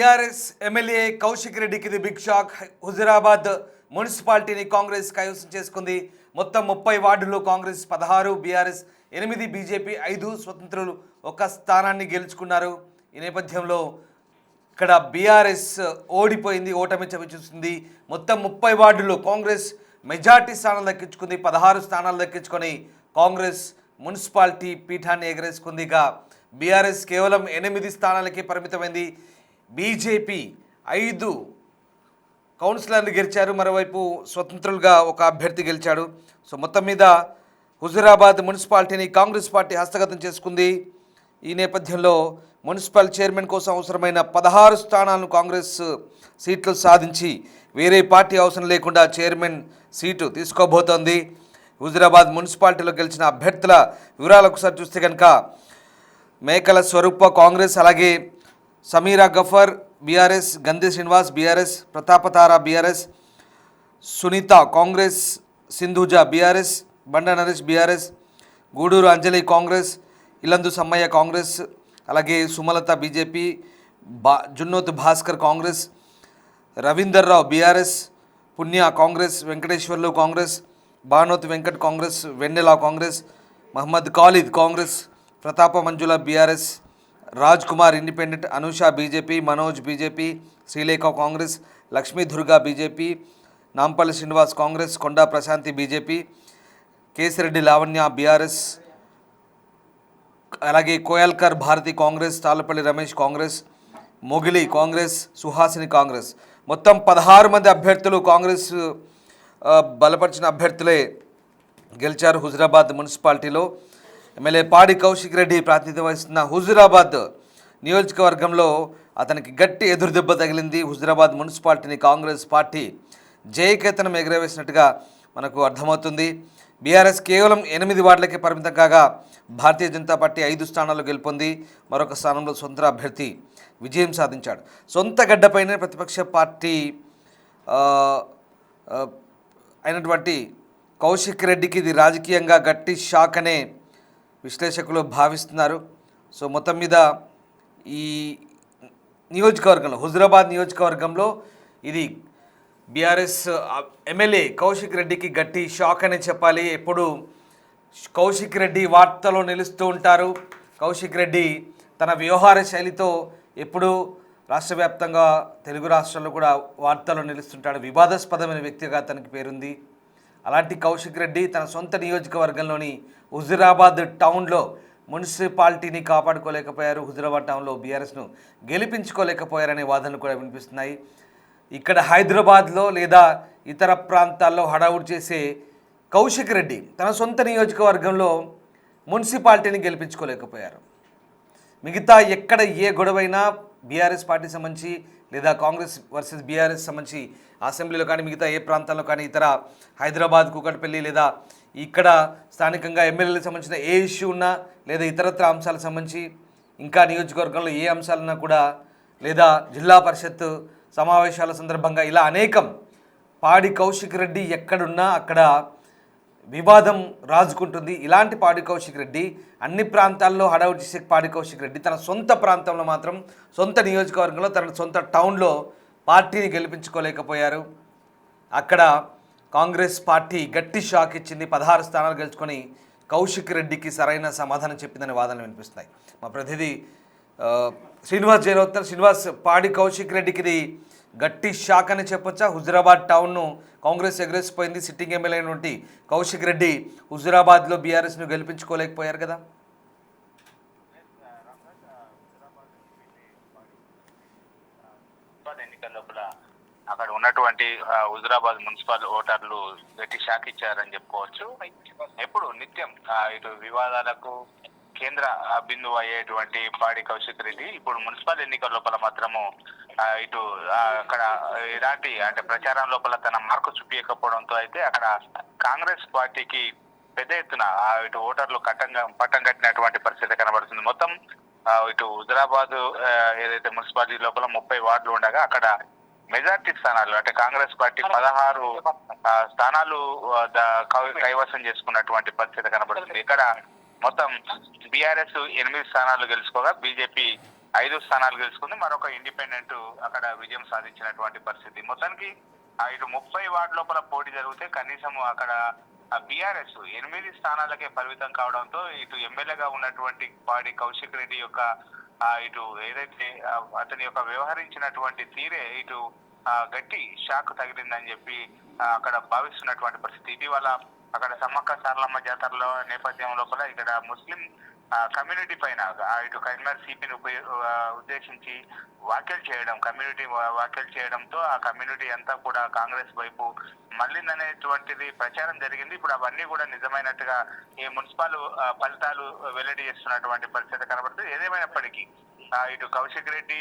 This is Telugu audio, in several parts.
బీఆర్ఎస్ ఎమ్మెల్యే కౌశిక్ రెడ్డికి ఇది బిగ్ షాక్. హుజురాబాద్ మున్సిపాలిటీని కాంగ్రెస్ కైవసం చేసుకుంది. మొత్తం 30 వార్డులు కాంగ్రెస్ 16, బీఆర్ఎస్ 8, బీజేపీ 5, స్వతంత్రులు 1 స్థానాన్ని గెలుచుకున్నారు. ఈ నేపథ్యంలో ఇక్కడ బీఆర్ఎస్ ఓడిపోయింది, ఓటమి చవిచూస్తుంది. మొత్తం 30 వార్డుల్లో కాంగ్రెస్ మెజార్టీ స్థానాలు దక్కించుకుంది. 16 స్థానాలు దక్కించుకొని కాంగ్రెస్ మున్సిపాలిటీ పీఠాన్ని ఎగరేసుకుంది. ఇక బీఆర్ఎస్ కేవలం 8 స్థానాలకి పరిమితమైంది. బీజేపీ 5 కౌన్సిలర్లు గెలిచారు. మరోవైపు స్వతంత్రులుగా ఒక అభ్యర్థి గెలిచాడు. సో మొత్తం మీద హుజురాబాద్ మున్సిపాలిటీని కాంగ్రెస్ పార్టీ హస్తగతం చేసుకుంది. ఈ నేపథ్యంలో మున్సిపల్ చైర్మన్ కోసం అవసరమైన 16 స్థానాలను కాంగ్రెస్ సీట్లు సాధించి వేరే పార్టీ అవసరం లేకుండా చైర్మన్ సీటు తీసుకోబోతోంది. హుజురాబాద్ మున్సిపాలిటీలో గెలిచిన అభ్యర్థుల వివరాలకు ఒకసారి చూస్తే కనుక మేకల స్వరూప కాంగ్రెస్, అలాగే Sameera Gafar BRS, Gandhi Srinivas BRS, Pratapatara BRS, Sunitha Congress, Sindhuja BRS, Banda Naresh BRS, Guduru Anjali Congress, Ilandu Sammaiah Congress, అలాగే Sumalatha BJP, Junnoth Bhaskar Congress, Ravinder Rao BRS, Punya Congress, Venkateswarlu Congress, Banoth Venkat Congress, Vennela Congress, Mohammed Khalid Congress, Pratapa Manjula BRS, Raj Kumar independent, Anusha BJP, Manoj BJP, Srilekha Congress, Lakshmi Durga BJP, Nampally Srinivas Congress, Konda Prashanthi BJP, Kesireddy Lavanya BRS, అలాగే కోయల్కర్ భారతి కాంగ్రెస్, తాళ్ళపల్లి రమేష్ కాంగ్రెస్, మొగిలి కాంగ్రెస్, సుహాసిని కాంగ్రెస్. మొత్తం 16 మంది అభ్యర్థులు కాంగ్రెస్ బలపరిచిన అభ్యర్థులే గెలిచారు. హుజురాబాద్ మున్సిపాలిటీలో ఎమ్మెల్యే పాడి కౌశిక్ రెడ్డి ప్రాతినిధ్యం వహిస్తున్న హుజురాబాద్ నియోజకవర్గంలో అతనికి గట్టి ఎదురుదెబ్బ తగిలింది. హుజురాబాద్ మున్సిపాలిటీని కాంగ్రెస్ పార్టీ జయకేతనం ఎగరవేసినట్టుగా మనకు అర్థమవుతుంది. బీఆర్ఎస్ కేవలం 8 వార్డులకే పరిమితం కాగా భారతీయ జనతా పార్టీ 5 స్థానాల్లో గెలుపొంది మరొక స్థానంలో సొంత అభ్యర్థి విజయం సాధించాడు. సొంత గడ్డపైనే ప్రతిపక్ష పార్టీ అయినటువంటి కౌశిక్ రెడ్డికి ఇది రాజకీయంగా గట్టి షాక్ అనే విశ్లేషకులు భావిస్తున్నారు. సో మొత్తం మీద ఈ నియోజకవర్గంలో, హుజురాబాద్ నియోజకవర్గంలో ఇది బీఆర్ఎస్ ఎమ్మెల్యే కౌశిక్ రెడ్డికి గట్టి షాక్ అనే చెప్పాలి. ఎప్పుడు కౌశిక్ రెడ్డి వార్తలో నిలుస్తూ ఉంటారు. కౌశిక్ రెడ్డి తన వ్యవహార శైలితో ఎప్పుడు రాష్ట్ర వ్యాప్తంగా తెలుగు రాష్ట్రాల్లో కూడా వార్తల్లో నిలుస్తుంటాడు. వివాదాస్పదమైన వ్యక్తిగా తనకి పేరుంది. అలాంటి కౌశిక్ రెడ్డి తన సొంత నియోజకవర్గంలోని హుజురాబాద్ టౌన్లో మున్సిపాలిటీని కాపాడుకోలేకపోయారు. హుజురాబాద్ టౌన్లో బీఆర్ఎస్ను గెలిపించుకోలేకపోయారనే వాదనలు కూడా వినిపిస్తున్నాయి. ఇక్కడ హైదరాబాద్లో లేదా ఇతర ప్రాంతాల్లో హడావుడి చేసే కౌశిక్ రెడ్డి తన సొంత నియోజకవర్గంలో మున్సిపాలిటీని గెలిపించుకోలేకపోయారు. మిగతా ఎక్కడ ఏ గొడవైనా బీఆర్ఎస్ పార్టీ సంబంధించి లేదా కాంగ్రెస్ వర్సెస్ బీఆర్ఎస్ సంబంధించి అసెంబ్లీలో కానీ మిగతా ఏ ప్రాంతాల్లో కానీ ఇతర హైదరాబాద్ కూకట్పల్లి లేదా ఇక్కడ స్థానికంగా ఎమ్మెల్యేలకు సంబంధించిన ఏ ఇష్యూ ఉన్నా లేదా ఇతరత్ర అంశాలకు సంబంధించి ఇంకా నియోజకవర్గంలో ఏ అంశాలున్నా కూడా లేదా జిల్లా పరిషత్ సమావేశాల సందర్భంగా ఇలా అనేకం పాడి కౌశిక్ రెడ్డి ఎక్కడున్నా అక్కడ వివాదం రాజుకుంటుంది. ఇలాంటి పాడి కౌశిక్ రెడ్డి అన్ని ప్రాంతాల్లో హడావుడి చేసే పాడి కౌశిక్ రెడ్డి తన సొంత ప్రాంతంలో మాత్రం, సొంత నియోజకవర్గంలో, తన సొంత టౌన్లో పార్టీని గెలిపించుకోలేకపోయారు. అక్కడ కాంగ్రెస్ పార్టీ గట్టి షాక్ ఇచ్చింది. 16 స్థానాలు గెలుచుకొని కౌశిక్ రెడ్డికి సరైన సమాధానం చెప్పిందనే వాదనలు వినిపిస్తున్నాయి. మా ప్రతినిధి శ్రీనివాస్ జైనవుతారు. శ్రీనివాస్, పాడి కౌశిక్ రెడ్డికి ఇది గట్టి షాక్ అని చెప్పొచ్చా? హుజురాబాద్ టౌన్ను కాంగ్రెస్ ఎగరేసిపోయింది. సిట్టింగ్ ఎమ్మెల్యే అయినటువంటి కౌశిక్ రెడ్డి హుజురాబాద్లో బీఆర్ఎస్ను గెలిపించుకోలేకపోయారు కదా. ఎన్నికల లోపల అక్కడ ఉన్నటువంటి హుజురాబాద్ మున్సిపల్ ఓటర్లు గట్టి షాక్ ఇచ్చారని చెప్పుకోవచ్చు. ఎప్పుడు నిత్యం ఇటు వివాదాలకు కేంద్ర బిందువు అయ్యేటువంటి పాడి కౌశిక్ రెడ్డి ఇప్పుడు మున్సిపల్ ఎన్నికల లోపల మాత్రము ఇటు అక్కడ ఎలాంటి అంటే ప్రచారం లోపల తన మార్కు చూపించకపోవడంతో అయితే అక్కడ కాంగ్రెస్ పార్టీకి పెద్ద ఎత్తున ఇటు ఓటర్లు పట్టం కట్టినటువంటి పరిస్థితి కనబడుతుంది. మొత్తం ఇటు హుజురాబాద్ ఏదైతే మున్సిపాలిటీ లోపల 30 వార్డులు ఉండగా అక్కడ మెజార్టీ స్థానాలు అంటే కాంగ్రెస్ పార్టీ 16 స్థానాలు కైవసం చేసుకున్నటువంటి పరిస్థితి కనబడుతుంది. ఇక్కడ మొత్తం బీఆర్ఎస్ 8 స్థానాలు గెలుచుకోగా బీజేపీ 5 స్థానాలు గెలుచుకుంది. మరొక ఇండిపెండెంట్ అక్కడ విజయం సాధించినటువంటి పరిస్థితి. మొత్తానికి ఇటు 30 వార్డు లోపల పోటీ జరిగితే కనీసం అక్కడ బీఆర్ఎస్ 8 స్థానాలకే పరిమితం కావడంతో ఇటు ఎమ్మెల్యేగా ఉన్నటువంటి పాడి కౌశిక్ రెడ్డి యొక్క ఇటు ఏదైతే అతని యొక్క వ్యవహరించినటువంటి తీరే ఇటు గట్టి షాక్ తగిలిందని చెప్పి అక్కడ భావిస్తున్నటువంటి పరిస్థితి. ఇటీవల అక్కడ సమ్మక్క సారలమ్మ జాతరలో నేపథ్యం లోపల ఇక్కడ ముస్లిం కమ్యూనిటీ పైన ఇటు కరీంనగర్ సిపిని ఉద్దేశించి వ్యాఖ్యలు చేయడం, కమ్యూనిటీ వ్యాఖ్యలు చేయడంతో ఆ కమ్యూనిటీ అంతా కూడా కాంగ్రెస్ వైపు మళ్ళిందనేటువంటిది ప్రచారం జరిగింది. ఇప్పుడు అవన్నీ కూడా నిజమైనట్టుగా ఈ మున్సిపల్ ఫలితాలు వెల్లడి చేస్తున్నటువంటి పరిస్థితి కనబడుతుంది. ఏదేమైనప్పటికీ ఇటు కౌశిక్ రెడ్డి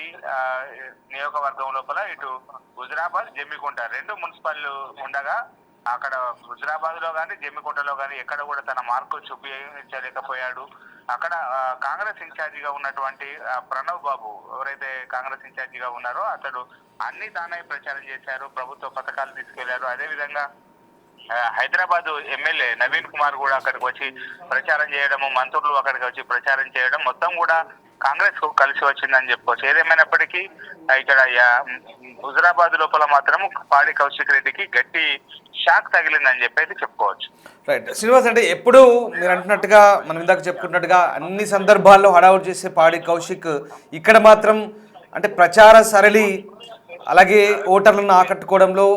నియోజకవర్గం లోపల ఇటు హుజురాబాద్, జమ్మికుంట 2 మున్సిపల్ ఉండగా అక్కడ హుజురాబాద్ లో కానీ జమ్మికుంటలో కానీ ఎక్కడ కూడా తన మార్కు చూపించలేకపోయాడు. అక్కడ కాంగ్రెస్ ఇన్ఛార్జిగా ఉన్నటువంటి ప్రణవ్ బాబు ఎవరైతే కాంగ్రెస్ ఇన్ఛార్జిగా ఉన్నారో అతడు అన్ని తానే ప్రచారం చేశారు, ప్రభుత్వ పథకాలు తీసుకెళ్లారు. అదేవిధంగా హైదరాబాద్ ఎమ్మెల్యే నవీన్ కుమార్ కూడా అక్కడికి వచ్చి ప్రచారం చేయడము, మంత్రులు అక్కడికి వచ్చి ప్రచారం చేయడం మొత్తం కూడా కాంగ్రెస్ కు కలిసి వచ్చిందని చెప్పుకోవచ్చు. ఏదేమైనప్పటికీ ఇక్కడ హుజురాబాద్ లోపల మాత్రం పాడి కౌశిక్ రెడ్డికి గట్టి షాక్ తగిలిందని చెప్పి చెప్పుకోవచ్చు. రైట్ శ్రీనివాస్, అంటే ఎప్పుడు మీరు అంటున్నట్టుగా మనం ఇందాక చెప్పుకున్నట్టుగా అన్ని సందర్భాల్లో హడావుడి చేసే పాడి కౌశిక్ ఇక్కడ మాత్రం అంటే ప్రచార సరళి అలాగే ఓటర్లను ఆకట్టుకోవడంలో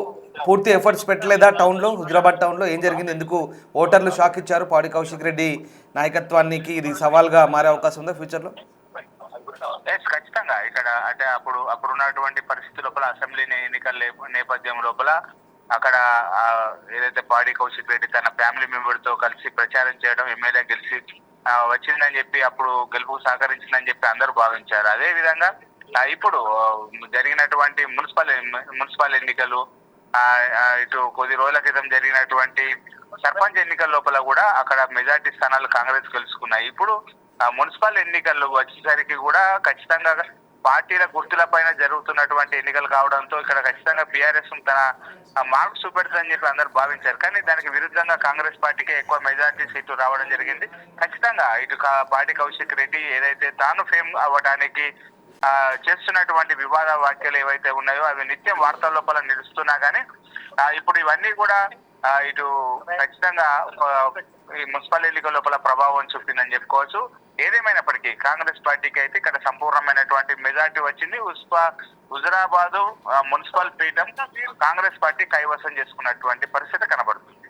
పూర్తి ఎఫర్ట్స్ పెట్టలేదా? టౌన్లో, హుజురాబాద్ టౌన్లో ఏం జరిగింది? ఎందుకు ఓటర్లు షాక్ ఇచ్చారు పాడి కౌశిక్ రెడ్డి నాయకత్వానికి? ఇది సవాల్గా మారే అవకాశం ఉందా ఫ్యూచర్లో? ఖచ్చితంగా ఇక్కడ అంటే అప్పుడున్నటువంటి పరిస్థితి లోపల అసెంబ్లీ ఎన్నికల నేపథ్యం లోపల అక్కడ ఏదైతే పాడి కౌశిక్ రెడ్డి తన ఫ్యామిలీ మెంబర్ తో కలిసి ప్రచారం చేయడం, ఎమ్మెల్యే గెలిచి వచ్చిందని చెప్పి అప్పుడు గెలుపుకు సహకరించిందని చెప్పి అందరూ భావించారు. అదే విధంగా ఇప్పుడు జరిగినటువంటి మున్సిపల్ ఎన్నికలు, ఇటు కొద్ది రోజుల క్రితం జరిగినటువంటి సర్పంచ్ ఎన్నికల లోపల కూడా అక్కడ మెజార్టీ స్థానాలు కాంగ్రెస్ గెలుచుకున్నాయి. ఇప్పుడు మున్సిపల్ ఎన్నికలు వచ్చేసరికి కూడా ఖచ్చితంగా పార్టీల గుర్తుల పైన జరుగుతున్నటువంటి ఎన్నికలు కావడంతో ఇక్కడ ఖచ్చితంగా బీఆర్ఎస్ తన మార్క్స్ చూపెడుతుందని చెప్పి అందరూ భావించారు. కానీ దానికి విరుద్ధంగా కాంగ్రెస్ పార్టీకి ఎక్కువ మెజార్టీ సీట్లు రావడం జరిగింది. ఖచ్చితంగా ఇటు పాడి కౌశిక్ రెడ్డి ఏదైతే తాను ఫేమ్ అవ్వడానికి చేస్తున్నటువంటి వివాద వ్యాఖ్యలు ఏవైతే ఉన్నాయో అవి నిత్యం వార్తల లోపల నిలుస్తున్నా కానీ ఇప్పుడు ఇవన్నీ కూడా ఇటు ఖచ్చితంగా ఈ మున్సిపల్ ఎన్నికల లోపల ప్రభావం చూపిందని చెప్పుకోవచ్చు. ఏదేమైనప్పటికీ కాంగ్రెస్ పార్టీకి అయితే ఇక్కడ సంపూర్ణమైనటువంటి మెజార్టీ వచ్చింది. హుజురాబాద్ మున్సిపల్ పీఠం కాంగ్రెస్ పార్టీ కైవసం చేసుకున్నటువంటి పరిస్థితి కనబడుతుంది.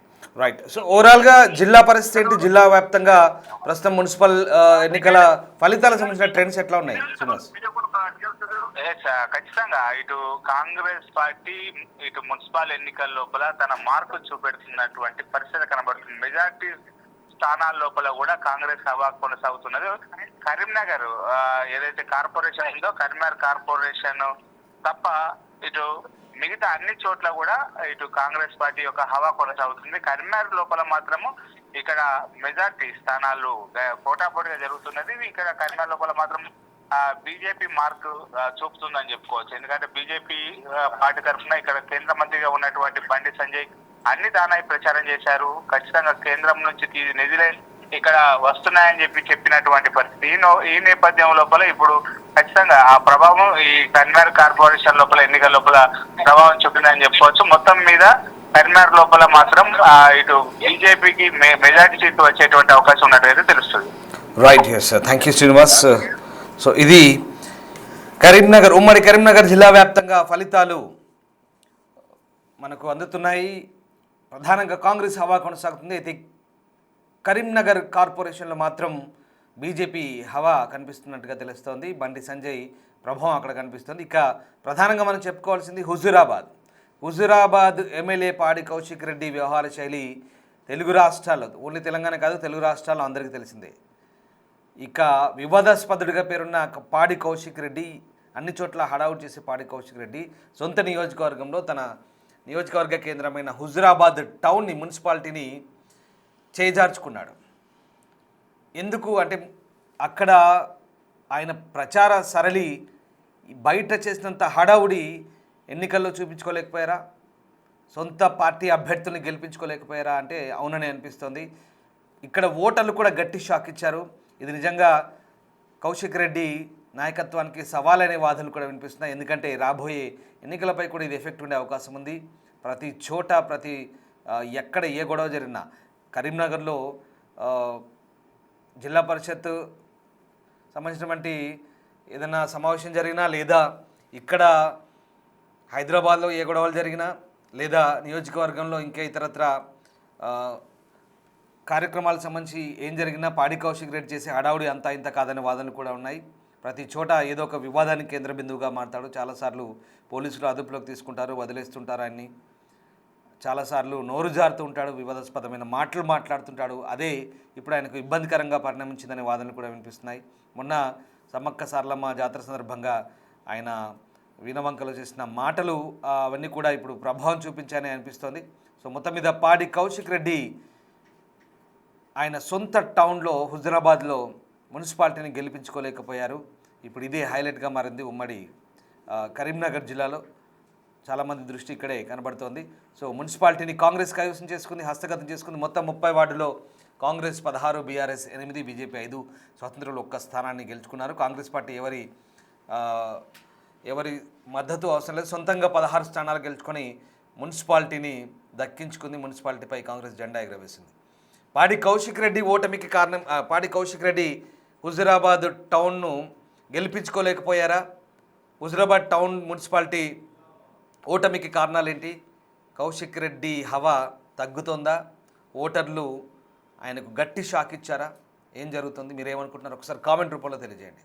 రైట్. సో ఓవరాల్గా జిల్లా పరిస్థితి ఏంటి? జిల్లా వ్యాప్తంగా ప్రస్తుతం మున్సిపల్ ఎన్నికల ఫలితాలకు సంబంధించిన ట్రెండ్స్ ఎట్లా ఉన్నాయి శ్రీనివాస్? ఖచ్చితంగా ఇటు కాంగ్రెస్ పార్టీ ఇటు మున్సిపల్ ఎన్నికల లోపల తన మార్కు చూపెడుతున్నటువంటి పరిస్థితి కనబడుతుంది. మెజార్టీ స్థానాల లోపల కూడా కాంగ్రెస్ హవా కొనసాగుతున్నది. కరీంనగర్ ఏదైతే కార్పొరేషన్ ఉందో కరీంనగర్ కార్పొరేషన్ తప్ప ఇటు మిగతా అన్ని చోట్ల కూడా ఇటు కాంగ్రెస్ పార్టీ యొక్క హవా కొనసాగుతుంది. కరీంనగర్ లోపల మాత్రము ఇక్కడ మెజార్టీ స్థానాలు పోటాపోటీగా జరుగుతున్నది. ఇక్కడ కరీంనగర్ లోపల మాత్రం బీజేపీ మార్క్ చూపుతుందని చెప్పుకోవచ్చు. ఎందుకంటే బీజేపీ పార్టీ తరఫున ఇక్కడ కేంద్ర మంత్రిగా ఉన్నటువంటి బండి సంజయ్ అన్ని దానాయి ప్రచారం చేశారు. ఖచ్చితంగా కేంద్రం నుంచి నిధులే ఇక్కడ వస్తున్నాయని చెప్పినటువంటి పరిస్థితి. ఈ నేపథ్యం లోపల ఇప్పుడు ఖచ్చితంగా ఆ ప్రభావం ఈ కరీంనగర్ కార్పొరేషన్ లోపల ఎన్నికల లోపల ప్రభావం చూపిందని చెప్పుకోవచ్చు. మొత్తం మీద కరీంనగర్ లోపల మాత్రం ఇటు బీజేపీకి మెజార్టీ సీట్లు వచ్చేటువంటి అవకాశం ఉన్నట్టుగా తెలుస్తుంది. Right, yes sir, thank you Srinivas. So ఇది కరీంనగర్, ఉమ్మడి కరీంనగర్ జిల్లా వ్యాప్తంగా ఫలితాలు మనకు అందుతున్నాయి. ప్రధానంగా కాంగ్రెస్ హవా కొనసాగుతుంది. అయితే కరీంనగర్ కార్పొరేషన్లో మాత్రం బీజేపీ హవా కనిపిస్తున్నట్టుగా తెలుస్తోంది. బండి సంజయ్ ప్రభావం అక్కడ కనిపిస్తుంది. ఇక ప్రధానంగా మనం చెప్పుకోవాల్సింది హుజురాబాద్ ఎమ్మెల్యే పాడి కౌశిక్ రెడ్డి వ్యవహార శైలి తెలుగు రాష్ట్రాల్లో, ఓన్లీ తెలంగాణ కాదు, తెలుగు రాష్ట్రాల్లో అందరికీ తెలిసిందే. ఇక వివాదాస్పదుడిగా పేరున్న పాడి కౌశిక్ రెడ్డి అన్ని చోట్ల హడావుట్ చేసే పాడి కౌశిక్ రెడ్డి సొంత నియోజకవర్గంలో తన నియోజకవర్గ కేంద్రమైన హుజురాబాద్ టౌన్ని, మున్సిపాలిటీని చేజార్చుకున్నాడు. ఎందుకు అంటే అక్కడ ఆయన ప్రచార సరళి బయట చేసినంత హడావుడి ఎన్నికల్లో చూపించుకోలేకపోయారా? సొంత పార్టీ అభ్యర్థుల్ని గెలిపించుకోలేకపోయారా అంటే అవుననే అనిపిస్తోంది. ఇక్కడ ఓటర్లు కూడా గట్టి షాక్ ఇచ్చారు. ఇది నిజంగా కౌశిక్ రెడ్డి నాయకత్వానికి సవాలనే వాదనలు కూడా వినిపిస్తున్నాయి. ఎందుకంటే రాబోయే ఎన్నికలపై కూడా ఇది ఎఫెక్ట్ ఉండే అవకాశం ఉంది. ప్రతి చోట ఎక్కడ ఏ గొడవ జరిగినా కరీంనగర్లో జిల్లా పరిషత్ సంబంధించినటువంటి ఏదైనా సమావేశం జరిగినా, లేదా ఇక్కడ హైదరాబాద్లో ఏ గొడవలు జరిగినా, లేదా నియోజకవర్గంలో ఇంకా ఇతరత్ర కార్యక్రమాలకు సంబంధించి ఏం జరిగినా పాడి కౌశిక్ రెడ్డి చేసే హడావుడి అంతా ఇంత కాదనే వాదనలు కూడా ఉన్నాయి. ప్రతి చోట ఏదో ఒక వివాదానికి కేంద్ర బిందువుగా మారతాడు. చాలాసార్లు పోలీసులు అదుపులోకి తీసుకుంటారు, వదిలేస్తుంటారు ఆయన్ని. చాలాసార్లు నోరు జారుతూ ఉంటాడు, వివాదాస్పదమైన మాటలు మాట్లాడుతుంటాడు. అదే ఇప్పుడు ఆయనకు ఇబ్బందికరంగా పరిణమించిందనే వాదనలు కూడా వినిపిస్తున్నాయి. మొన్న సమ్మక్క సారలమ్మ జాతర సందర్భంగా ఆయన వీణవంకలో చేసిన మాటలు అవన్నీ కూడా ఇప్పుడు ప్రభావం చూపించాయని అనిపిస్తోంది. సో మొత్తం మీద పాడి కౌశిక్ రెడ్డి ఆయన సొంత టౌన్లో హుజరాబాద్లో మున్సిపాలిటీని గెలిపించుకోలేకపోయారు. ఇప్పుడు ఇదే హైలైట్గా మారింది ఉమ్మడి కరీంనగర్ జిల్లాలో. చాలామంది దృష్టి ఇక్కడే కనబడుతోంది. సో మున్సిపాలిటీని కాంగ్రెస్ కైవసం చేసుకుంది, హస్తగతం చేసుకుంది. మొత్తం 30 వార్డులో కాంగ్రెస్ 16, బీఆర్ఎస్ 8, బీజేపీ 5, స్వతంత్రులు 1 స్థానాన్ని గెలుచుకున్నారు. కాంగ్రెస్ పార్టీ ఎవరి మద్దతు అవసరం లేదు, సొంతంగా 16 స్థానాలు గెలుచుకొని మున్సిపాలిటీని దక్కించుకుంది. మున్సిపాలిటీపై కాంగ్రెస్ జెండా ఎగురవేసింది. పాడి కౌశిక్ రెడ్డి ఓటమికి కారణం, పాడి కౌశిక్ రెడ్డి హుజురాబాద్ టౌన్ను గెలిపించుకోలేకపోయారా? హుజురాబాద్ టౌన్ మున్సిపాలిటీ ఓటమికి కారణాలేంటి? కౌశిక్ రెడ్డి హవా తగ్గుతోందా? ఓటర్లు ఆయనకు గట్టి షాక్ ఇచ్చారా? ఏం జరుగుతుంది? మీరేమనుకుంటున్నారు? ఒకసారి కామెంట్ రూపంలో తెలియజేయండి.